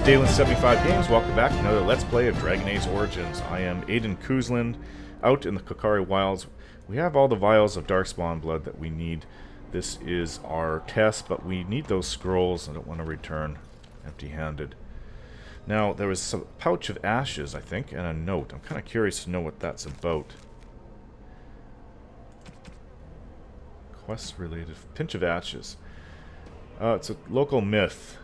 Dalen75 Games, welcome back to another Let's Play of Dragon Age Origins. I am Aiden Kuzland, out in the Kokari Wilds. We have all the vials of darkspawn blood that we need. This is our test, but we need those scrolls. I don't want to return empty-handed. Now, there was a pouch of ashes, I think, and a note. I'm kind of curious to know what that's about. Quest-related. Pinch of ashes. It's a local myth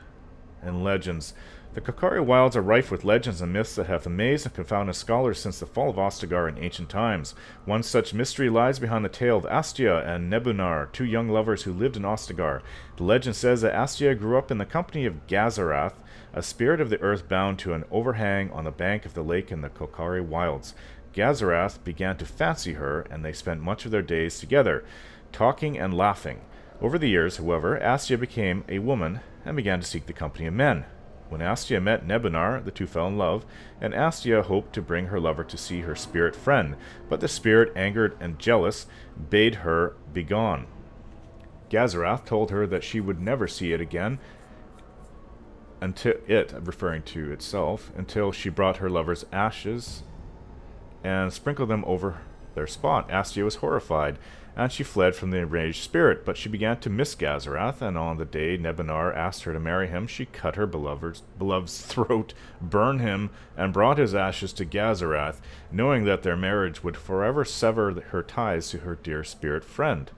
and legends. The Kokari Wilds are rife with legends and myths that have amazed and confounded scholars since the fall of Ostagar in ancient times. One such mystery lies behind the tale of Astia and Nebunar, two young lovers who lived in Ostagar. The legend says that Astia grew up in the company of Gazarath, a spirit of the earth bound to an overhang on the bank of the lake in the Kokari Wilds. Gazarath began to fancy her, and they spent much of their days together, talking and laughing. Over the years, however, Astia became a woman and began to seek the company of men. When Astia met Nebunar, the two fell in love, and Astia hoped to bring her lover to see her spirit friend, but the spirit, angered and jealous, bade her begone. Gazarath told her that she would never see it again, until it, referring to itself, until she brought her lover's ashes and sprinkled them over their spot. Astia was horrified, and she fled from the enraged spirit, but she began to miss Gazarath, and on the day Nebunar asked her to marry him, she cut her beloved's throat, burned him, and brought his ashes to Gazarath, knowing that their marriage would forever sever her ties to her dear spirit friend.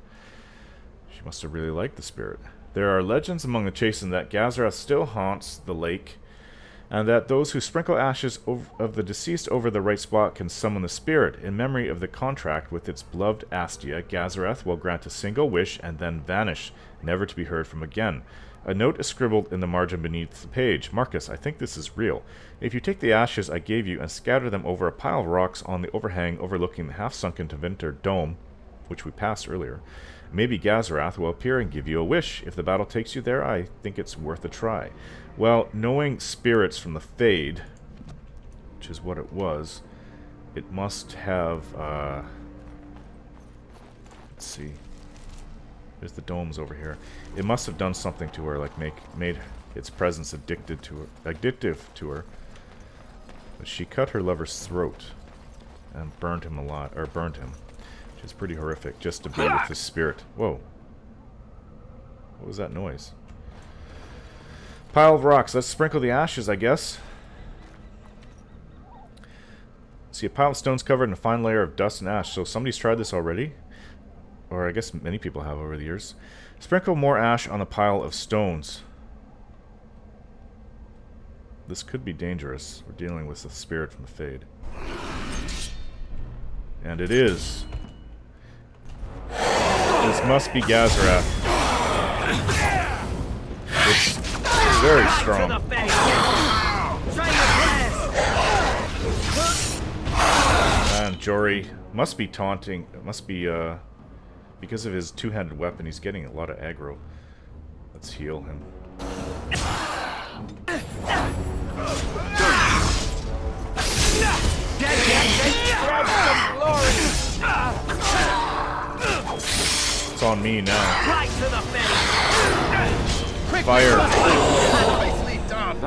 She must have really liked the spirit. There are legends among the Chastened that Gazarath still haunts the lake, and that those who sprinkle ashes of the deceased over the right spot can summon the spirit. In memory of the contract with its beloved Astia, Gazarath will grant a single wish and then vanish, never to be heard from again. A note is scribbled in the margin beneath the page. Marcus, I think this is real. If you take the ashes I gave you and scatter them over a pile of rocks on the overhang overlooking the half-sunken Tevinter Dome, which we passed earlier, maybe Gazarath will appear and give you a wish. If the battle takes you there, I think it's worth a try. Well, knowing spirits from the Fade, which is what it was, it must have, let's see, there's the domes over here. It must have done something to her, like made its presence addictive to her. But she cut her lover's throat and burned him which is pretty horrific, just to be with his spirit. Whoa. What was that noise? Pile of rocks. Let's sprinkle the ashes, I guess. See, a pile of stones covered in a fine layer of dust and ash. So somebody's tried this already. Or I guess many people have over the years. Sprinkle more ash on a pile of stones. This could be dangerous. We're dealing with the spirit from the Fade. And it is. This must be Gazarath. It's very strong. And Jory must be taunting. It must be because of his two-handed weapon. He's getting a lot of aggro. Let's heal him. It's on me now. Fire. Nicely done.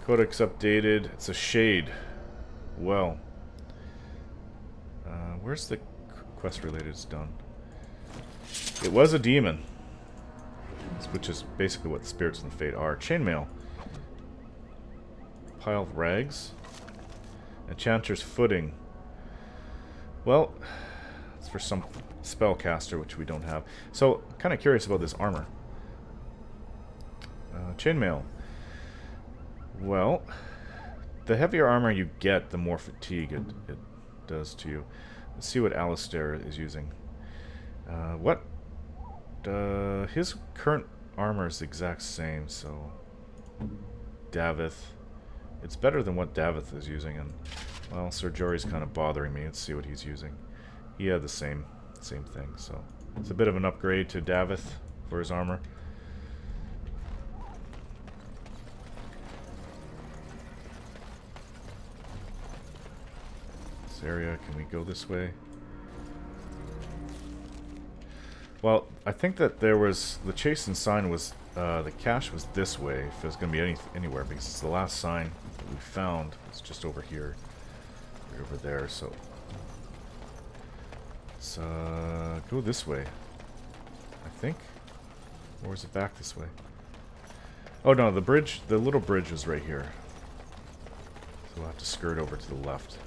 Codex updated. It's a shade. Well. Where's the quest related? It's done. It was a demon. Which is basically what the spirits in the Fade are. Chainmail. Pile of rags. Enchanter's footing. Well, it's for some spellcaster, which we don't have. So, I'm kind of curious about this armor. Chainmail. Well, the heavier armor you get, the more fatigue it does to you. Let's see what Alistair is using. His current armor is the exact same, so... Davith. It's better than what Davith is using, and... Well, Sir Jory's kind of bothering me. Let's see what he's using. He had the same thing, so... It's a bit of an upgrade to Davith for his armor. This area, can we go this way? Well, I think that there was the Chastened sign was the cache was this way. If there's going to be anywhere, because it's the last sign that we found. It's just over here, right over there. So let's go this way. I think, or is it back this way? Oh no, the bridge, the little bridge is right here. So we'll have to skirt over to the left.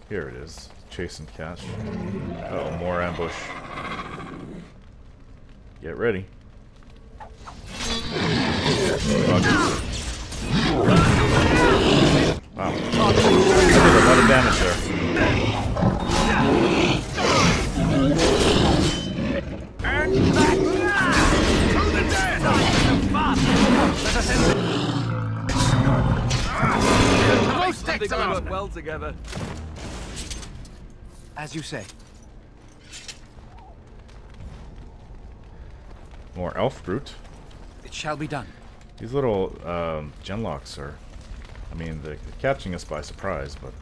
Here it is. Chasing cache. Uh oh, more ambush. Get ready. Wow. Did a lot of damage there. And back! To the dead! Let us in! Those sticks They are work well together. as you say. More elf brute. It shall be done. These little genlocks are, I mean, they're catching us by surprise, but...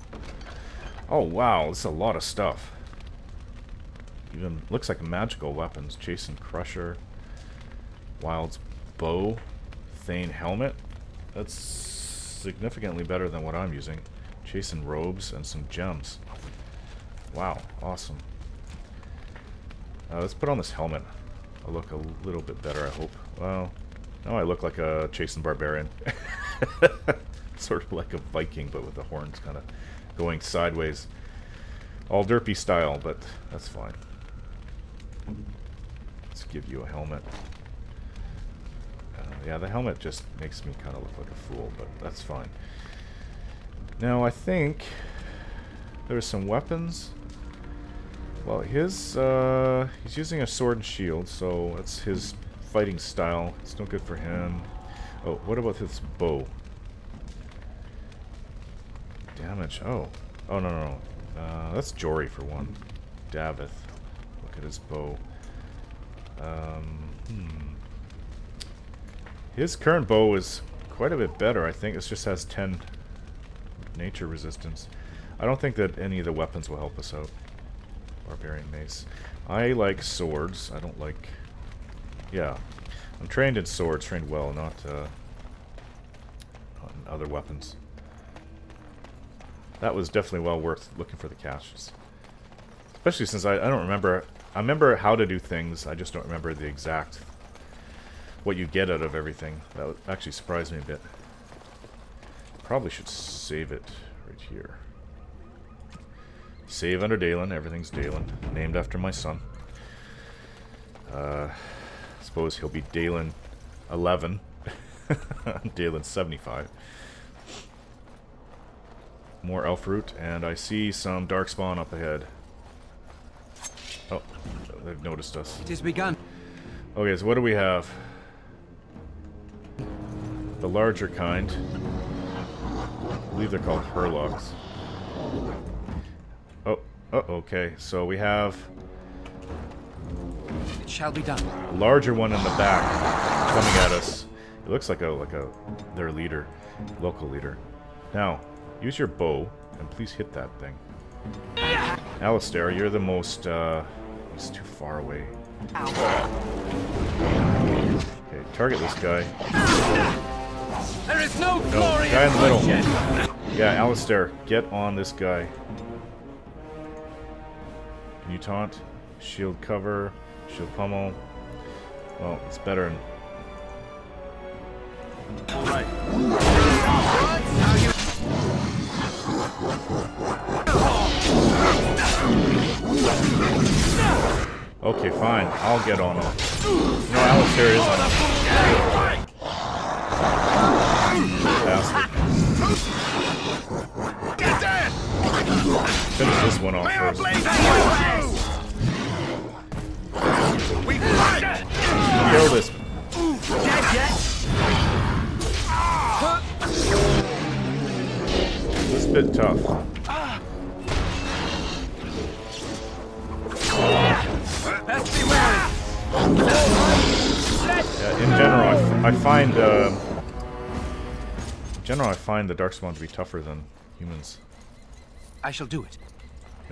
Oh wow, this is a lot of stuff. Even looks like magical weapons. Chasing Crusher. Wild's bow. Thane helmet. That's significantly better than what I'm using. Chasing robes and some gems. Wow, awesome. Let's put on this helmet. I'll look a little bit better, I hope. Well, now I look like a Chasing Barbarian. Sort of like a Viking, but with the horns kind of going sideways. All derpy style, but that's fine. Let's give you a helmet. Yeah, the helmet just makes me kind of look like a fool, but that's fine. Now, I think there's some weapons. Well, his, he's using a sword and shield, so that's his fighting style. It's no good for him. Oh, what about his bow? Damage. Oh. Oh, no. That's Jory for one. Davith. Look at his bow. His current bow is quite a bit better, I think. It just has 10 nature resistance. I don't think that any of the weapons will help us out. Barbarian mace. I like swords. I don't like... Yeah. I'm trained in swords, trained well, not in other weapons. That was definitely well worth looking for the caches. Especially since I don't remember... I remember how to do things, I just don't remember the exact... what you get out of everything. That actually surprised me a bit. Probably should save it right here. Save under Dalen. Everything's Dalen. Named after my son. Suppose he'll be Dalen 11. Dalen 75. More elf root, and I see some darkspawn up ahead. Oh, they've noticed us. It has begun. Okay, so what do we have? The larger kind. I believe they're called Hurlocks. Oh, okay. So we have It shall be done. a larger one in the back coming at us. It looks like their leader, local leader. Now, use your bow and please hit that thing. Alistair, you're the most. It's too far away. Okay, target this guy. There is no No, glory guy in the middle. bloodshed. Yeah, Alistair, get on this guy. Can you taunt? Shield cover, shield pummel. Well, it's better in... Right. Okay, fine. I'll get on him. No, Alistair is on him. Bastard. Get dead! Finish this one off first. We fight! Kill this. Dead yet? This is a bit tough. Best be wary. Yeah, in general, I find the darkspawn to be tougher than humans. I shall do it.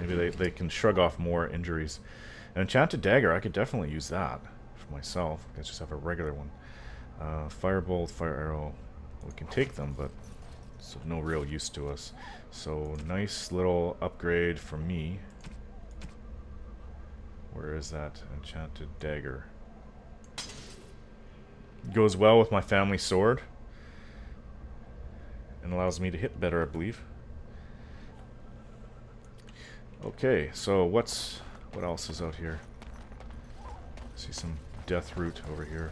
Maybe they can shrug off more injuries. An enchanted dagger, I could definitely use that for myself. I just have a regular one. Firebolt, fire arrow. We can take them, but it's of no real use to us. So, nice little upgrade for me. Where is that enchanted dagger? Goes well with my family sword. And allows me to hit better, I believe. Okay, so what else is out here? See some death root over here.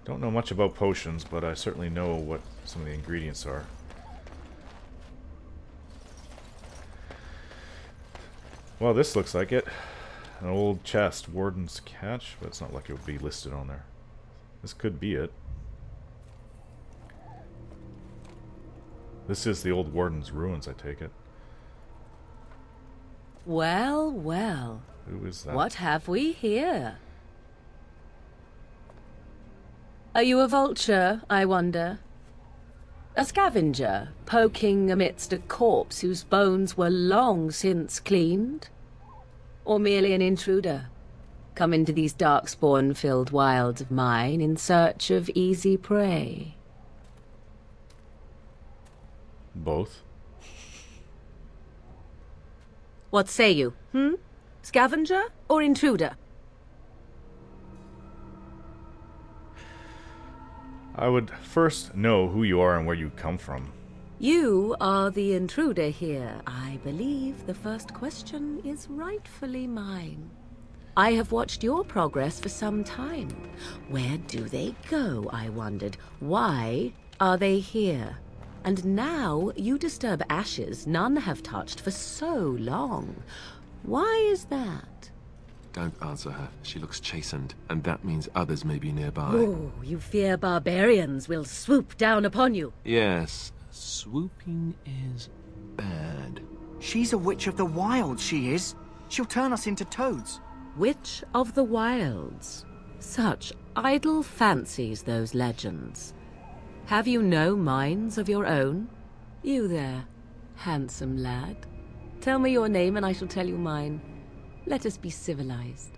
Don't know much about potions, but I certainly know what some of the ingredients are. Well, this looks like it. An old chest, Warden's Catch, but it's not like it would be listed on there. This could be it. This is the old Warden's ruins, I take it. Well, well. Who is that? What have we here? Are you a vulture, I wonder? A scavenger, poking amidst a corpse whose bones were long since cleaned? Or merely an intruder, come into these darkspawn-filled wilds of mine in search of easy prey? Both. What say you, Scavenger or intruder? I would first know who you are and where you come from. You are the intruder here. I believe the first question is rightfully mine. I have watched your progress for some time. Where do they go, I wondered? Why are they here? And now you disturb ashes none have touched for so long. Why is that? Don't answer her. She looks chastened, and that means others may be nearby. Oh, you fear barbarians will swoop down upon you. Yes, swooping is bad. She's a witch of the wilds, she is. She'll turn us into toads. Witch of the wilds. Such idle fancies, those legends. Have you no minds of your own? You there, handsome lad. Tell me your name and I shall tell you mine. Let us be civilized.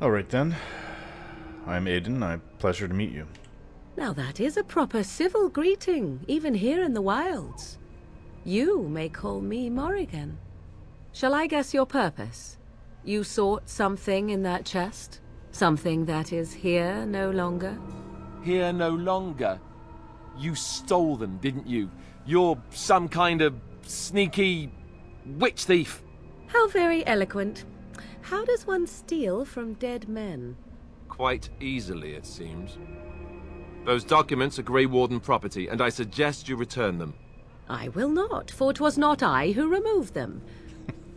Alright then. I'm Aiden. Pleasure to meet you. Now that is a proper civil greeting, even here in the wilds. You may call me Morrigan. Shall I guess your purpose? You sought something in that chest? Something that is here no longer? Here no longer? You stole them, didn't you? You're some kind of sneaky witch thief. How very eloquent. How does one steal from dead men? Quite easily, it seems. Those documents are Grey Warden property, and I suggest you return them. I will not, for 'twas not I who removed them.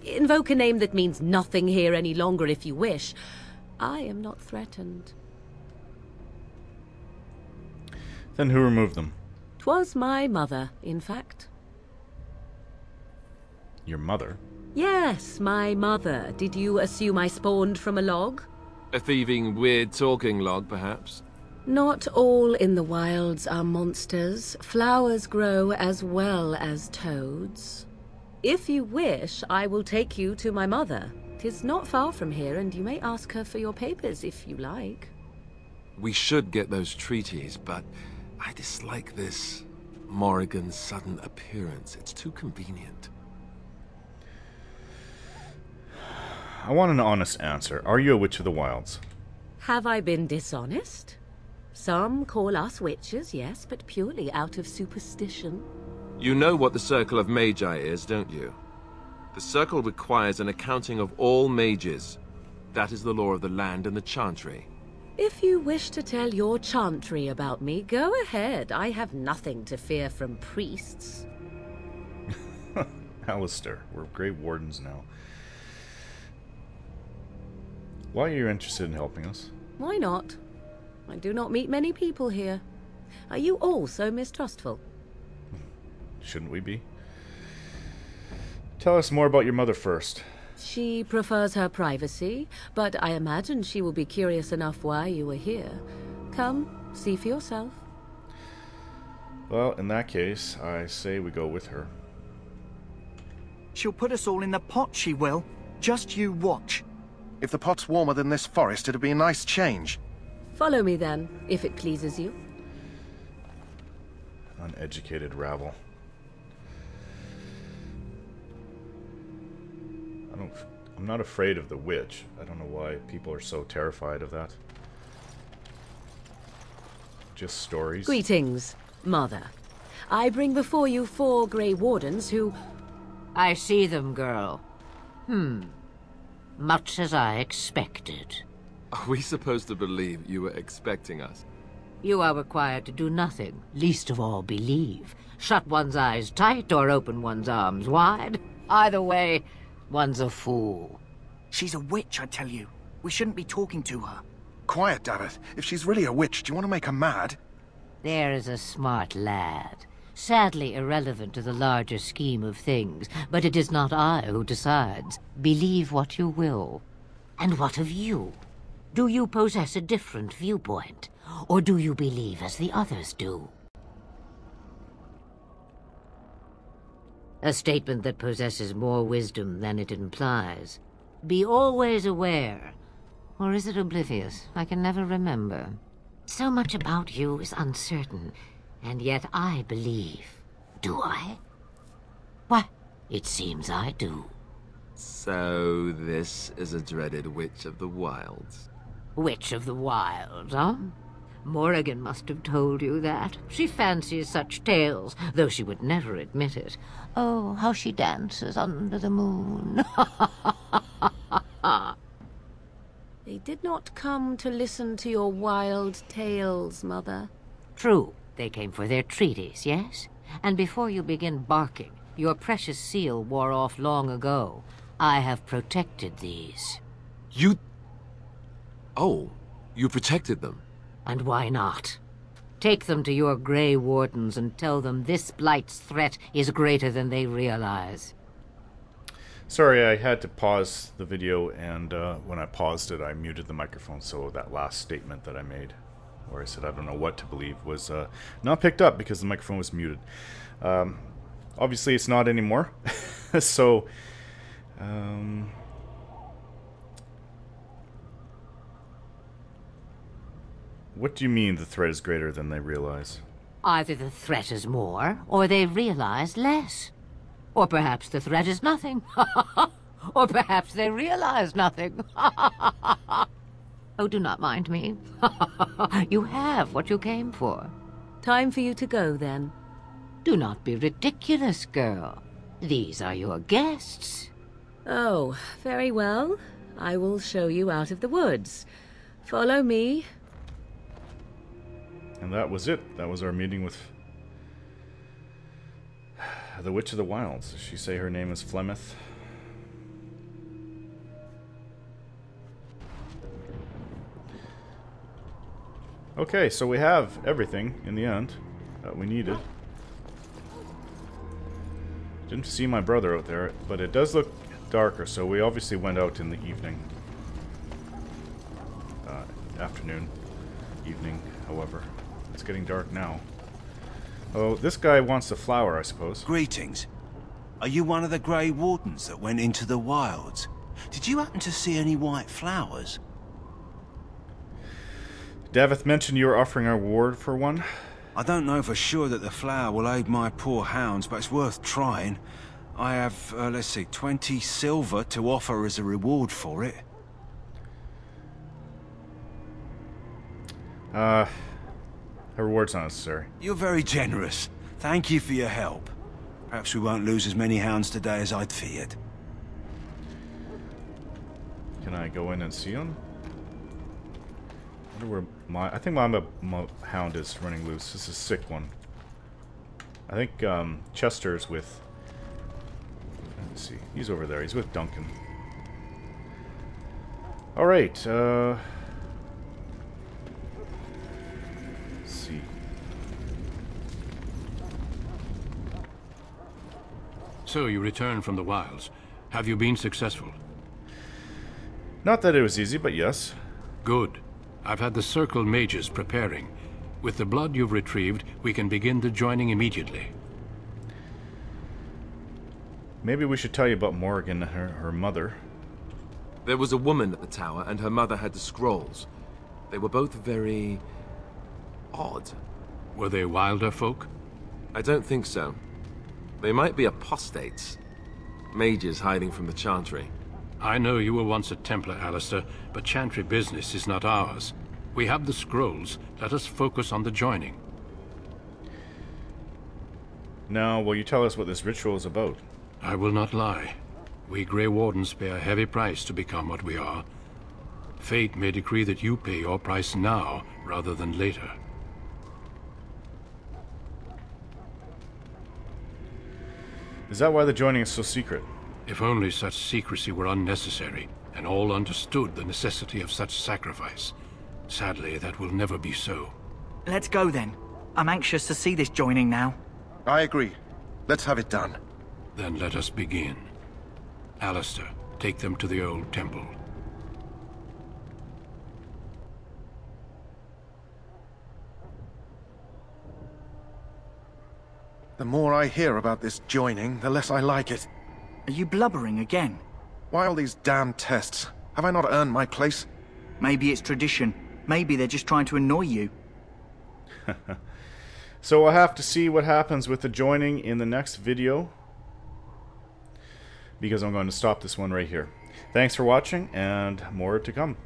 Invoke a name that means nothing here any longer if you wish. I am not threatened. Then who removed them? 'Twas my mother, in fact. Your mother? Yes, my mother. Did you assume I spawned from a log? A thieving, weird-talking log, perhaps? Not all in the wilds are monsters. Flowers grow as well as toads. If you wish, I will take you to my mother. 'Tis not far from here, and you may ask her for your papers if you like. We should get those treaties, but I dislike this Morrigan's sudden appearance. It's too convenient. I want an honest answer. Are you a witch of the wilds? Have I been dishonest? Some call us witches, yes, but purely out of superstition. You know what the Circle of Magi is, don't you? The Circle requires an accounting of all mages. That is the law of the land and the Chantry. If you wish to tell your chantry about me, go ahead. I have nothing to fear from priests. Alistair, we're Grey Wardens now. Why are you interested in helping us? Why not? I do not meet many people here. Are you all so mistrustful? Shouldn't we be? Tell us more about your mother first. She prefers her privacy, but I imagine she will be curious enough why you are here. Come, see for yourself. Well, in that case, I say we go with her. She'll put us all in the pot, she will. Just you watch. If the pot's warmer than this forest, it'd be a nice change. Follow me then, if it pleases you. Uneducated rabble. I'm not afraid of the witch. I don't know why people are so terrified of that. Just stories. Greetings, Mother. I bring before you 4 Grey Wardens who... I see them, girl. Much as I expected. Are we supposed to believe you were expecting us? You are required to do nothing, least of all believe. Shut one's eyes tight or open one's arms wide. Either way, one's a fool. She's a witch, I tell you. We shouldn't be talking to her. Quiet, Daveth. If she's really a witch, do you want to make her mad? There is a smart lad. Sadly irrelevant to the larger scheme of things, but it is not I who decides. Believe what you will. And what of you? Do you possess a different viewpoint? Or do you believe as the others do? A statement that possesses more wisdom than it implies. Be always aware. Or is it oblivious? I can never remember. So much about you is uncertain, and yet I believe. Do I? Why, it seems I do. So this is a dreaded Witch of the Wilds. Witch of the Wilds, huh? Morrigan must have told you that. She fancies such tales, though she would never admit it. Oh, how she dances under the moon. They did not come to listen to your wild tales, Mother. True, they came for their treaties, yes? And before you begin barking, your precious seal wore off long ago. I have protected these. You... Oh, you protected them. And why not? Take them to your Grey Wardens and tell them this Blight's threat is greater than they realize. Sorry, I had to pause the video, and when I paused it, I muted the microphone, so that last statement that I made, where I said I don't know what to believe, was not picked up because the microphone was muted. Obviously, it's not anymore. So, what do you mean the threat is greater than they realize? Either the threat is more, or they realize less. Or perhaps the threat is nothing. Or perhaps they realize nothing. Oh, do not mind me. You have what you came for. Time for you to go, then. Do not be ridiculous, girl. These are your guests. Oh, very well. I will show you out of the woods. Follow me. And that was it. That was our meeting with the Witch of the Wilds. Does she say her name is Flemeth? Okay, so we have everything in the end that we needed. Didn't see my brother out there, but it does look darker, so we obviously went out in the evening. Afternoon. Evening, however. It's getting dark now. Oh, this guy wants the flower, I suppose. Greetings. Are you one of the Grey Wardens that went into the wilds? Did you happen to see any white flowers? Daveth mentioned you were offering a reward for one. I don't know for sure that the flower will aid my poor hounds, but it's worth trying. I have, let's see, 20 silver to offer as a reward for it. A reward's not necessary. You're very generous. Thank you for your help. Perhaps we won't lose as many hounds today as I'd feared. Can I go in and see him? I wonder where my... I think my hound is running loose. This is a sick one. I think Chester's with... Let's see. He's over there. He's with Duncan. Alright, let's see. So you returned from the wilds. Have you been successful? Not that it was easy, but yes. Good. I've had the Circle mages preparing. With the blood you've retrieved, we can begin the joining immediately. Maybe we should tell you about Morrigan and her mother. There was a woman at the tower, and her mother had the scrolls. They were both very... odd. Were they wilder folk? I don't think so. They might be apostates. Mages hiding from the Chantry. I know you were once a Templar, Alistair, but Chantry business is not ours. We have the scrolls. Let us focus on the joining. Now, will you tell us what this ritual is about? I will not lie. We Grey Wardens pay a heavy price to become what we are. Fate may decree that you pay your price now, rather than later. Is that why the joining is so secret? If only such secrecy were unnecessary, and all understood the necessity of such sacrifice. Sadly, that will never be so. Let's go then. I'm anxious to see this joining now. I agree. Let's have it done. Then let us begin. Alistair, take them to the old temple. The more I hear about this joining, the less I like it. Are you blubbering again? Why all these damn tests? Have I not earned my place? Maybe it's tradition. Maybe they're just trying to annoy you. So we'll have to see what happens with the joining in the next video, because I'm going to stop this one right here. Thanks for watching, and more to come.